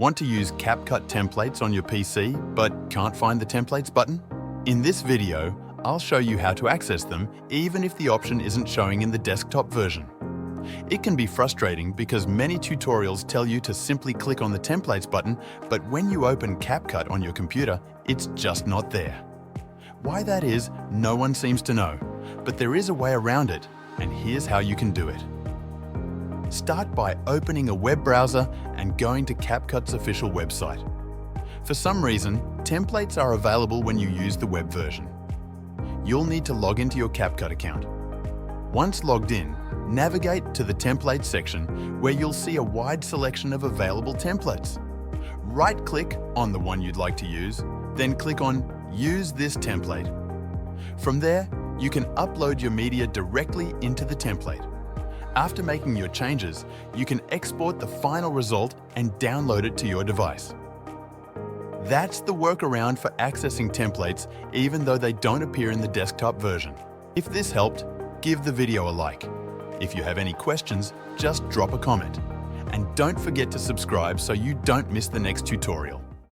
Want to use CapCut templates on your PC but can't find the templates button? In this video, I'll show you how to access them even if the option isn't showing in the desktop version. It can be frustrating because many tutorials tell you to simply click on the templates button, but when you open CapCut on your computer, it's just not there. Why that is, no one seems to know, but there is a way around it, and here's how you can do it. Start by opening a web browser and going to CapCut's official website. For some reason, templates are available when you use the web version. You'll need to log into your CapCut account. Once logged in, navigate to the Templates section where you'll see a wide selection of available templates. Right-click on the one you'd like to use, then click on Use this template. From there, you can upload your media directly into the template. After making your changes, you can export the final result and download it to your device. That's the workaround for accessing templates even though they don't appear in the desktop version. If this helped, give the video a like. If you have any questions, just drop a comment. And don't forget to subscribe so you don't miss the next tutorial.